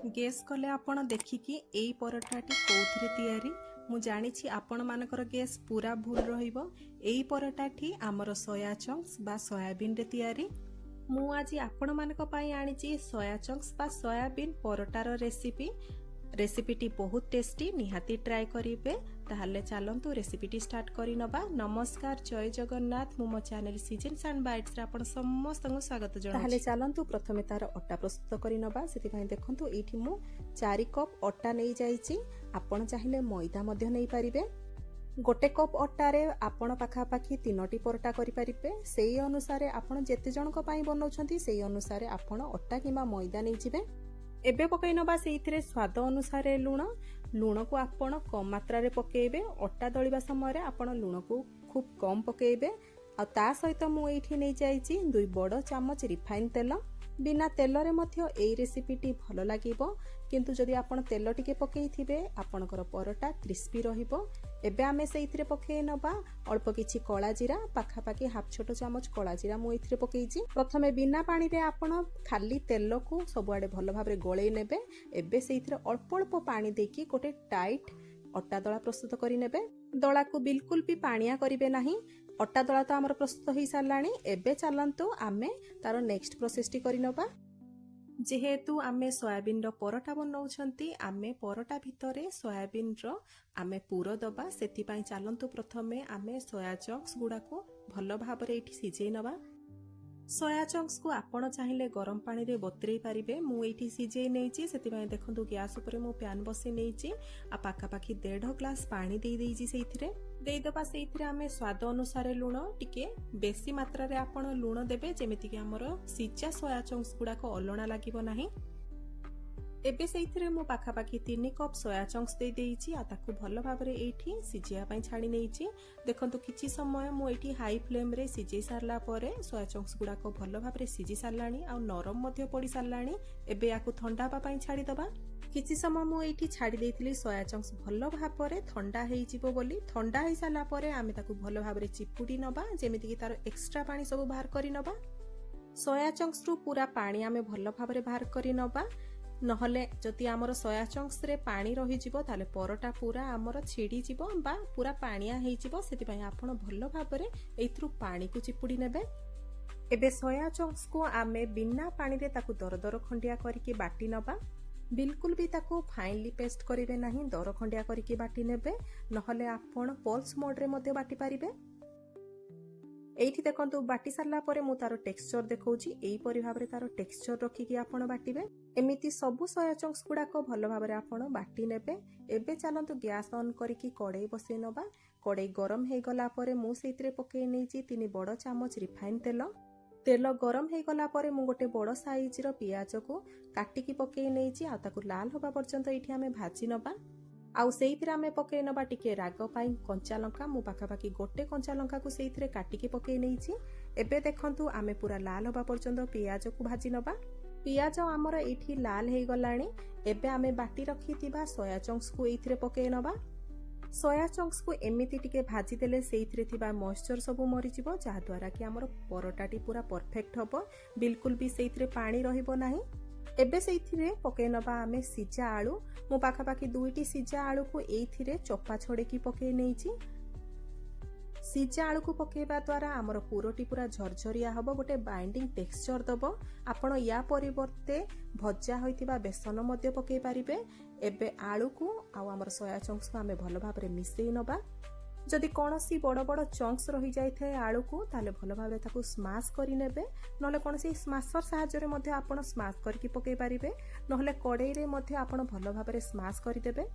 Guess कले आपण देखिकी एई परोठाटी कोउथिरे तयारी मु जानिछि आपण मानकर गेस पूरा भूल रहिबो। एई परोठाटी आमर सोया चंक्स बा सोयाबीन रे तयारी। मु आज आपण मानक पई आनिछि सोया चंक्स बा सोयाबीन परोटार रेसिपीटी बहुत टेस्टी, निहाती ट्राए करिवे। ताहले चलंतु रेसिपीटी स्टार्ट करि नबा। नमस्कार, जय जगन्नाथ। मु मो चैनल सीजन्स एंड बाइट्स रे आपण समस्त स्वागत जणाउछि। ताहले चलंतु प्रथमे तार अटा प्रस्तुत करि नबा। सेति पई देखंतु एठी मु 4 कप अटा नै जाईछि। आपण चाहिले मैदा मध्य नै पारिबे। गोटे कप अटारे आपण पाखापाखी 3टी परोटा करि पारिबे। सेही अनुसार आपण जेते जनक पई बनौछंती सेही अनुसार आपण अटा किबा मैदा नै जिवे। एबे पकई नबा सेइथिरे स्वाद अनुसार लुण को आपण कम मात्रा रे पकेइबे। अटा दळिबा समय आपण लुण को खूब कम पकेइबे। आ ता सहित मु एठी नै जाईछि 2 बड़ चामच रिफाइन तेल। बिना तेल रे मध्य एई रेसिपीटी भलो लागिबो, किंतु जदि आपण तेल टिके पकेइथिबे आपणकर परोटा क्रिस्पी रहिबो। एबे आमे सेइथिरे पकेइ नबा अल्प किछि कला जीरा, पाखापाखी हाफ छोट चामच कला जीरा मु एथिरे पकेइछि। प्रथमे बिना पानी रे आपण खाली तेल को सबुआडे भलो भाबरे गळेइ नेबे। एबे सेइथिरे अल्प अल्प पानी देकी गोटे टाइट अटा दळा प्रस्तुत करि नेबे। दळा को बिल्कुल भी पानिया करिवे नाही। अटा दळा तो आमर प्रस्तुत होई सारलाणी। एबे चलंतु आमे तारो नेक्स्ट प्रोसेसटी करि नबा। जेहेतु आमे सोयाबीन रो परोटा बनौछंती, आमे परोटा भितरे सोयाबीन रो आमे पूरो दबा। सेति पई चलंतु प्रथमे आमे सोया चंक्स गुडा को भलो भाबरे एठी सिजेइ नबा। सोया चंक्स को आपण चाहिले गरम पानी रे बतरेई पारिबे। मु एठी सिजेइ नेइछि, सेति पई देखंतु गैस ऊपर मु पैन बसे नेइछि। आ पाखापाखी 1.5 ग्लास पानी देई देइछि। सेइथिरे देई दबा। सेइथिरे आमे स्वाद अनुसार लुण टिके बेसी मात्रा रे आपण लुण देबे, जेमिति कि हमर सिजा सोया चंक्स गुडा को अलणा लागिबो नाही। एबे सेइथिरे मु पाखापाखी 3 कप सोया चंक्स देई देइछि। आ ताकू भलो भाबरे एठी सिजिया पई छाडी नेइछि। देखंतु किछि समय मु एठी हाई फ्लेम रे सिजेइ सारला परे सोया चंक्स गुडा को भलो भाबरे सिजी सारलाणी आ नरम मध्य पड़ी सारलाणी। एबे याकू ठंडा बा पई छाडी दबा। किछि समय मु एठी छाडी देइथिली सोया चंक्स भलो भाबरे ठंडा हेइ जिवो बोली। ठंडा हेइ सारला परे आमे ताकू भलो भाबरे चिपुडी नबा, जेमिति कि तार एक्स्ट्रा पानी सब बाहर करि नबा। सोया चंक्स रु पूरा पानी आमे भलो भाबरे बाहर करि नबा। नहले जति आमर सोया चंक्स रे पानी रही जिवो ताले परोटा पूरा आमर छिड़ी जिवो बा पूरा पानिया हेइ जिवो। सेति पई आपण भलो भाबरे एथरु पानी को चिपुडी नेबे। एबे सोया चंक्स को आमे बिना पानी रे ताकू दरदर खंडिया करिके बाटी नबा। बिल्कुल भी ताकू फाइनली पेस्ट करिवे नाही, दर खंडिया करिके बाटी नेबे। नहले आपण पल्स मोड रे मध्ये बाटी पारिबे। एठी देखंतु बाटी सारला परे मु तारो टेक्सचर देखौची। एई परि भाबरे तारो टेक्सचर रखी कि आपण बाटीबे। एमिति सबु सोया चंक्स गुडा को भलो भाबरे आपण बाटी नेबे। एबे चलंतु गैस ऑन करिकि कड़ाई बसै नबा। कड़ाई गरम हे गला परे मु सेइतरे पकेइ नेछि 3 बड़ चामच रिफाइन तेल। तेल गरम हे गला परे मु गोटे बड़ साइज रो पियाज को काटिकी पकेइ नेछि। आ ताकू लाल होबा पर्यंत एठी आमे भाजी नबा। आउ सेइथिरे आमे पकेइ नबा टिके राग पाई कंचा लंका। मु पाखापाखी गोटे कंचा लंका को सेइथिरे काटिकी पकेइ नेछि। एबे देखंतु आमे पूरा लाल होबा पर्यंत पियाज को भाजी नबा। पियाज हमर एठी लाल हे गलाणी। एबे आमे बाटी रखिथिबा सोया चंक्स को एथिरे पकेइ नबा। सोया चंक्स को एमिति टिके भाजी देले सेइथिरे थिबा मॉइस्चर सब मरि जिवो, जा द्वारा कि हमर परोटाटी पूरा परफेक्ट हबो। बिल्कुल भी सेइथिरे पानी रहिबो नाही। एबे सेइथिरे पकेइ नबा आमे सिजा आलू। मु पाखापाखी 2टी सिजा आलू को एथिरे चोपा छोड़ेकी पकेइ नेइछि। सिजा आलू को पकेइबा द्वारा हमर पुरोटी पूरा झरझरिया हबो, गोटे बाइंडिंग टेक्सचर दबो। आपण या परिवर्ते भजा होइतिबा बेसन मध्य पकेइ पारिबे। एबे आलू को आ हमर सोया चंक्स को आमे भलो भाबरे मिसेइ नबा। जदि कोनोसी बड़ बड़ चंक्स रही जाइथे आलू को ताले भलो भाबरे ताकू स्माश करि नेबे। नहले कोनोसी स्माशर सहायता रे मध्ये आपण स्माश करके पकेइ पारिबे। नहले कड़ाई रे मध्ये आपण भलो भाबरे स्माश करि देबे।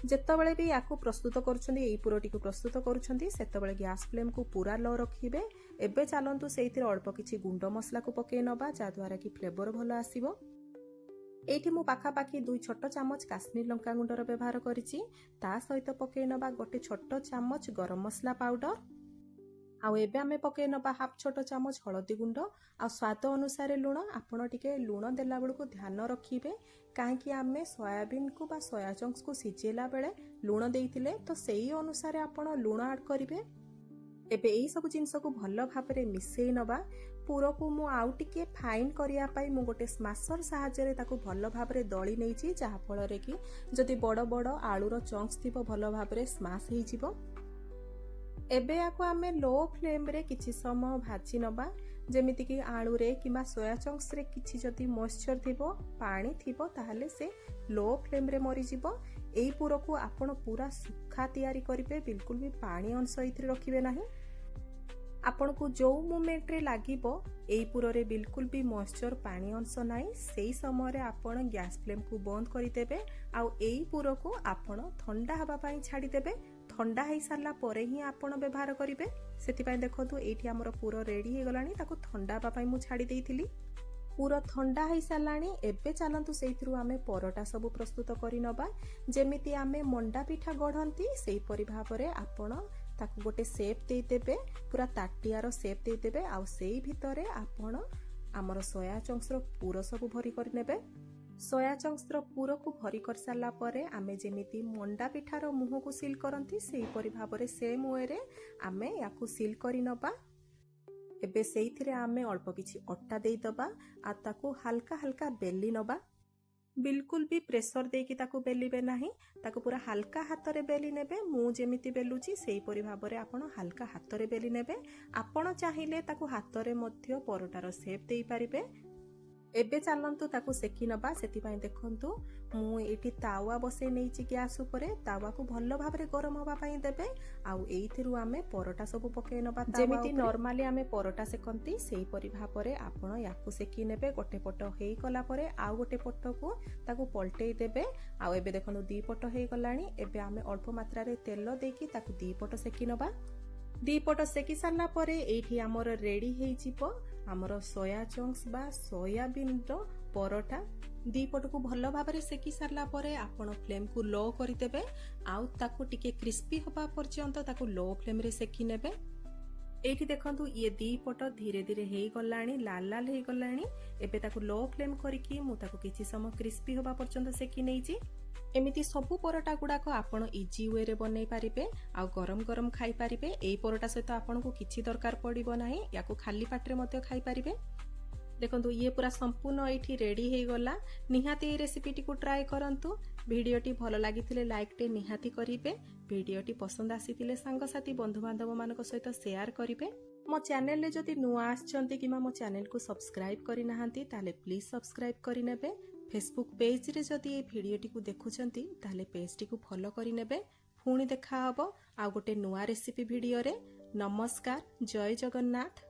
जेतबेले भी याकू प्रस्तुत करूछंदी, एई पुरोटी को प्रस्तुत करूछंदी, सेतबेले गैस फ्लेम को पूरा लो रखिबे। एबे चलंतु सेइथिरे अल्प किछि गुंड मसला को पकेइ नबा, जा द्वारा कि फ्लेवर भलो आसीबो। एठी मु पाखापाखी 2 छोट चामच काश्मीर लंका गुंडर व्यवहार करिछि। ता सहित पकेइ नबा गोटे छोट चामच गरम मसला पाउडर। आउ एबे आमे पकेइ नबा हाफ छोट चामच हळदी गुंड। आ स्वाद अनुसार लुण। आपण टिके लुण देला बेल को ध्यान रखिबे, काहेकि आमे सोयाबीन को बा सोया चंक्स को सिजेला बेले लुण देइतिले, तो सेही अनुसार आपण लुण ऐड करिवे। एबे एई सब जिंस को भलो भाबरे मिसेइ नबा। ପୁରକୁ ମୁଁ ଆଉ ଟିକେ ଫାଇନ୍ କରିବା ପାଇଁ ମୁଁ ଗୋଟେ ସ୍ମାସର ସାହାଯ୍ୟରେ ତାକୁ ଭଲ ଭାବରେ ଦଳି ନେଇଛି, ଯାହାଫଳରେ କି ଯଦି ବଡ଼ ବଡ଼ ଆଳୁର ଚଙ୍କ୍ସ ଥିବ ଭଲ ଭାବରେ ସ୍ମାସ୍ ହେଇଯିବ। ଏବେ ୟାକୁ ଆମେ ଲୋ ଫ୍ଲେମ୍ରେ କିଛି ସମୟ ଭାଜି ନେବା। ଯେମିତିକି ଆଳୁରେ କିମ୍ବା ସୋୟା ଚଙ୍କ୍ସରେ କିଛି ଯଦି ମଏଶ୍ଚର ଥିବ, ପାଣି ଥିବ, ତାହେଲେ ସେ ଲୋ ଫ୍ଲେମ୍ରେ ମରିଯିବ। ଏଇ ପୁରକୁ ଆପଣ ପୁରା ସୁଖା ତିଆରି କରିବେ, ବିଲକୁଲ ବି ପାଣି ଅଂଶ ଏଥିରେ ରଖିବେ ନାହିଁ। ଆପଣଙ୍କୁ ଯେଉଁ ମୋମେଣ୍ଟରେ ଲାଗିବ ଏଇ ପୁରରେ ବିଲକୁଲ ବି ମଏଶ୍ଚର ପାଣି ଅଂଶ ନାହିଁ, ସେଇ ସମୟରେ ଆପଣ ଗ୍ୟାସ୍ ଫ୍ଲେମ୍କୁ ବନ୍ଦ କରିଦେବେ। ଆଉ ଏଇ ପୁରକୁ ଆପଣ ଥଣ୍ଡା ହେବା ପାଇଁ ଛାଡ଼ିଦେବେ। ଥଣ୍ଡା ହେଇସାରିଲା ପରେ ହିଁ ଆପଣ ବ୍ୟବହାର କରିବେ। ସେଥିପାଇଁ ଦେଖନ୍ତୁ ଏଇଠି ଆମର ପୁର ରେଡ଼ି ହେଇଗଲାଣି, ତାକୁ ଥଣ୍ଡା ହେବା ପାଇଁ ମୁଁ ଛାଡ଼ି ଦେଇଥିଲି। ପୁର ଥଣ୍ଡା ହେଇସାରିଲାଣି। ଏବେ ଚାଲନ୍ତୁ ସେଇଥିରୁ ଆମେ ପରଟା ସବୁ ପ୍ରସ୍ତୁତ କରିନେବା। ଯେମିତି ଆମେ ମଣ୍ଡା ପିଠା ଗଢ଼ନ୍ତି ସେଇପରି ଭାବରେ ଆପଣ ତାକୁ ଗୋଟେ ସେପ୍ ଦେଇଦେବେ, ପୁରା ତାଟିଆର ସେପ୍ ଦେଇଦେବେ। ଆଉ ସେଇ ଭିତରେ ଆପଣ ଆମର ସୋୟା ଚଙ୍କ୍ସର ପୁର ସବୁ ଭରି କରିନେବେ। ସୋୟା ଚଙ୍କ୍ସର ପୁରକୁ ଭରି କରିସାରିଲା ପରେ ଆମେ ଯେମିତି ମଣ୍ଡା ପିଠାର ମୁହଁକୁ ସିଲ୍ କରନ୍ତି ସେହିପରି ଭାବରେ ସେମ୍ ୱେରେ ଆମେ ୟାକୁ ସିଲ୍ କରିନେବା। ଏବେ ସେଇଥିରେ ଆମେ ଅଳ୍ପ କିଛି ଅଟା ଦେଇଦେବା ଆଉ ତାକୁ ହାଲକା ହାଲକା ବେଲି ନେବା। ବିଲକୁଲ ବି ପ୍ରେସର ଦେଇକି ତାକୁ ବେଲିବେ ନାହିଁ, ତାକୁ ପୁରା ହାଲକା ହାତରେ ବେଲି ନେବେ। ମୁଁ ଯେମିତି ବେଲୁଛି ସେଇପରି ଭାବରେ ଆପଣ ହାଲକା ହାତରେ ବେଲି ନେବେ। ଆପଣ ଚାହିଁଲେ ତାକୁ ହାତରେ ମଧ୍ୟ ପରଟାର ସେପ୍ ଦେଇପାରିବେ। ଏବେ ଚାଲନ୍ତୁ ତାକୁ ସେକି ନେବା। ସେଥିପାଇଁ ଦେଖନ୍ତୁ ମୁଁ ଏଇଠି ତାୱା ବସେଇ ନେଇଛି ଗ୍ୟାସ୍ ଉପରେ। ତାୱାକୁ ଭଲ ଭାବରେ ଗରମ ହେବା ପାଇଁ ଦେବେ। ଆଉ ଏଇଥିରୁ ଆମେ ପରଟା ସବୁ ପକେଇ ନେବା। ଯେମିତି ନର୍ମାଲି ଆମେ ପରଟା ସେକନ୍ତି ସେଇପରି ଭାବରେ ଆପଣ ୟାକୁ ସେକି ନେବେ। ଗୋଟେ ପଟ ହେଇଗଲା ପରେ ଆଉ ଗୋଟେ ପଟକୁ ତାକୁ ପଲଟେଇ ଦେବେ। ଆଉ ଏବେ ଦେଖନ୍ତୁ ଦି ପଟ ହେଇଗଲାଣି। ଏବେ ଆମେ ଅଳ୍ପ ମାତ୍ରାରେ ତେଲ ଦେଇକି ତାକୁ ଦି ପଟ ସେକି ନେବା। ଦି ପଟ ସେକି ସାରିଲା ପରେ ଏଇଠି ଆମର ରେଡି ହେଇଯିବ ଆମର ସୋୟା ଚଙ୍କ୍ସ ବା ସୋୟାବିନ୍ର ପରଟା। ଦି ପଟକୁ ଭଲ ଭାବରେ ସେକି ସାରିଲା ପରେ ଆପଣ ଫ୍ଲେମ୍କୁ ଲୋ କରିଦେବେ। ଆଉ ତାକୁ ଟିକେ କ୍ରିସ୍ପି ହେବା ପର୍ଯ୍ୟନ୍ତ ତାକୁ ଲୋ ଫ୍ଲେମ୍ରେ ସେକି ନେବେ। ଏଇଠି ଦେଖନ୍ତୁ ଇଏ ଦି ପଟ ଧୀରେ ଧୀରେ ହେଇଗଲାଣି, ଲାଲ ଲାଲ ହେଇଗଲାଣି। ଏବେ ତାକୁ ଲୋ ଫ୍ଲେମ୍ କରିକି ମୁଁ ତାକୁ କିଛି ସମୟ କ୍ରିସ୍ପି ହେବା ପର୍ଯ୍ୟନ୍ତ ସେକି ନେଇଛି। ଏମିତି ସବୁ ପରଟା ଗୁଡାକ ଆପଣ ଇଜି ୱେରେ ବନେଇ ପାରିବେ ଆଉ ଗରମ ଗରମ ଖାଇପାରିବେ। ଏଇ ପରଟା ସହିତ ଆପଣଙ୍କୁ କିଛି ଦରକାର ପଡ଼ିବ ନାହିଁ, ୟାକୁ ଖାଲି ପାଟିରେ ମଧ୍ୟ ଖାଇପାରିବେ। ଦେଖନ୍ତୁ ଇଏ ପୁରା ସମ୍ପୂର୍ଣ୍ଣ ଏଇଠି ରେଡି ହେଇଗଲା। ନିହାତି ଏଇ ରେସିପିଟିକୁ ଟ୍ରାଏ କରନ୍ତୁ। ଭିଡ଼ିଓଟି ଭଲ ଲାଗିଥିଲେ ଲାଇକ୍ଟେ ନିହାତି କରିବେ। ଭିଡ଼ିଓଟି ପସନ୍ଦ ଆସିଥିଲେ ସାଙ୍ଗସାଥି ବନ୍ଧୁବାନ୍ଧବମାନଙ୍କ ସହିତ ସେୟାର କରିବେ। ମୋ ଚ୍ୟାନେଲରେ ଯଦି ନୂଆ ଆସିଛନ୍ତି କିମ୍ବା ମୋ ଚ୍ୟାନେଲକୁ ସବସ୍କ୍ରାଇବ୍ କରିନାହାନ୍ତି ତାହେଲେ ପ୍ଲିଜ୍ ସବସ୍କ୍ରାଇବ୍ କରିନେବେ। ଫେସବୁକ୍ ପେଜରେ ଯଦି এই ଭିଡ଼ିଓଟିକୁ ଦେଖୁଛନ୍ତି ତାହେଲେ ପେଜଟିକୁ ଫଲୋ କରିନେବେ। ପୁଣି ଦେଖାହବ ଆଉ ଗୋଟେ ନୂଆ ରେସିପି ଭିଡ଼ିଓରେ। ନମସ୍କାର, ଜୟ ଜଗନ୍ନାଥ।